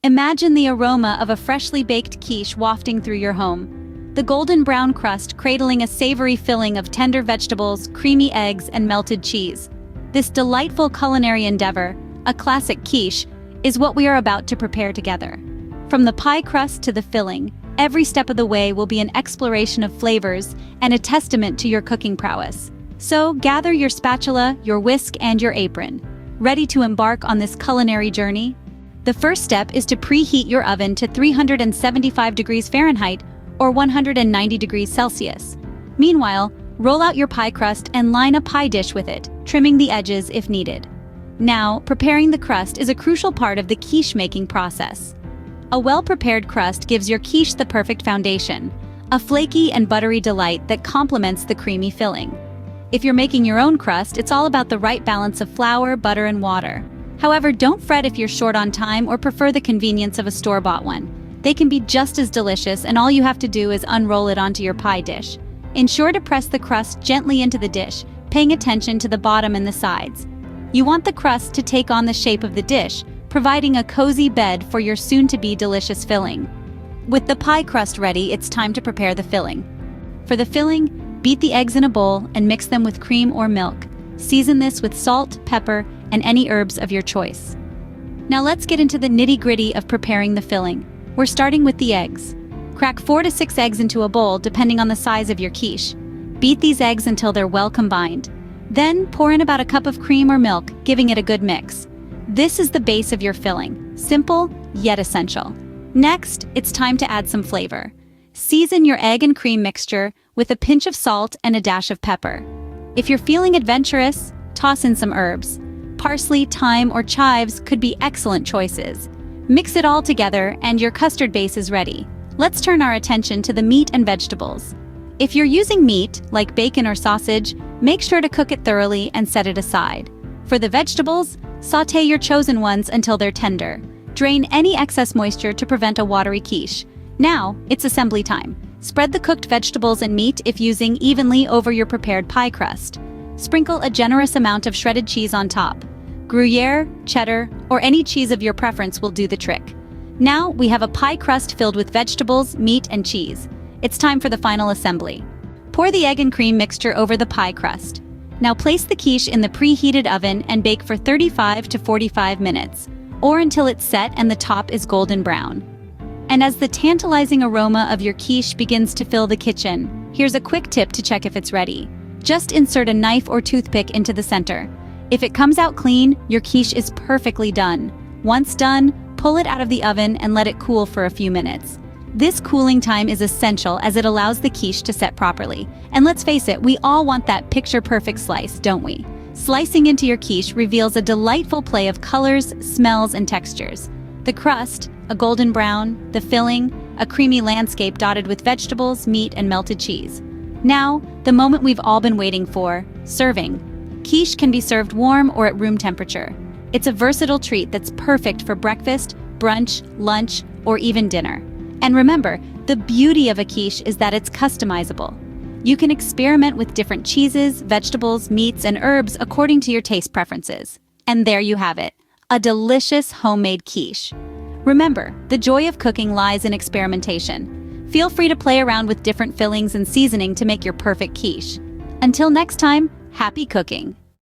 Imagine the aroma of a freshly baked quiche wafting through your home. The golden brown crust cradling a savory filling of tender vegetables, creamy eggs, and melted cheese. This delightful culinary endeavor, a classic quiche, is what we are about to prepare together. From the pie crust to the filling, every step of the way will be an exploration of flavors and a testament to your cooking prowess. So gather your spatula, your whisk, and your apron. Ready to embark on this culinary journey? The first step is to preheat your oven to 375 degrees Fahrenheit or 190 degrees Celsius. Meanwhile, roll out your pie crust and line a pie dish with it, trimming the edges if needed. Now, preparing the crust is a crucial part of the quiche making process. A well-prepared crust gives your quiche the perfect foundation, a flaky and buttery delight that complements the creamy filling. If you're making your own crust, it's all about the right balance of flour, butter, and water. However, don't fret if you're short on time or prefer the convenience of a store-bought one. They can be just as delicious, and all you have to do is unroll it onto your pie dish. Ensure to press the crust gently into the dish, paying attention to the bottom and the sides. You want the crust to take on the shape of the dish, providing a cozy bed for your soon-to-be delicious filling. With the pie crust ready, it's time to prepare the filling. For the filling, beat the eggs in a bowl and mix them with cream or milk. Season this with salt, pepper, and any herbs of your choice. Now let's get into the nitty-gritty of preparing the filling. We're starting with the eggs. Crack 4 to 6 eggs into a bowl depending on the size of your quiche. Beat these eggs until they're well combined. Then pour in about a cup of cream or milk, giving it a good mix. This is the base of your filling, simple yet essential. Next, it's time to add some flavor. Season your egg and cream mixture with a pinch of salt and a dash of pepper. If you're feeling adventurous, toss in some herbs. Parsley, thyme, or chives could be excellent choices. Mix it all together and your custard base is ready. Let's turn our attention to the meat and vegetables. If you're using meat, like bacon or sausage, make sure to cook it thoroughly and set it aside. For the vegetables, sauté your chosen ones until they're tender. Drain any excess moisture to prevent a watery quiche. Now, it's assembly time. Spread the cooked vegetables and meat if using evenly over your prepared pie crust. Sprinkle a generous amount of shredded cheese on top. Gruyere, cheddar, or any cheese of your preference will do the trick. Now we have a pie crust filled with vegetables, meat, and cheese. It's time for the final assembly. Pour the egg and cream mixture over the pie crust. Now place the quiche in the preheated oven and bake for 35 to 45 minutes, or until it's set and the top is golden brown. And as the tantalizing aroma of your quiche begins to fill the kitchen, here's a quick tip to check if it's ready. Just insert a knife or toothpick into the center. If it comes out clean, your quiche is perfectly done. Once done, pull it out of the oven and let it cool for a few minutes. This cooling time is essential as it allows the quiche to set properly. And let's face it, we all want that picture-perfect slice, don't we? Slicing into your quiche reveals a delightful play of colors, smells, and textures. The crust, a golden brown, the filling, a creamy landscape dotted with vegetables, meat, and melted cheese. Now, the moment we've all been waiting for, serving. Quiche can be served warm or at room temperature. It's a versatile treat that's perfect for breakfast, brunch, lunch, or even dinner. And remember, the beauty of a quiche is that it's customizable. You can experiment with different cheeses, vegetables, meats, and herbs according to your taste preferences. And there you have it, a delicious homemade quiche. Remember, the joy of cooking lies in experimentation. Feel free to play around with different fillings and seasoning to make your perfect quiche. Until next time, happy cooking!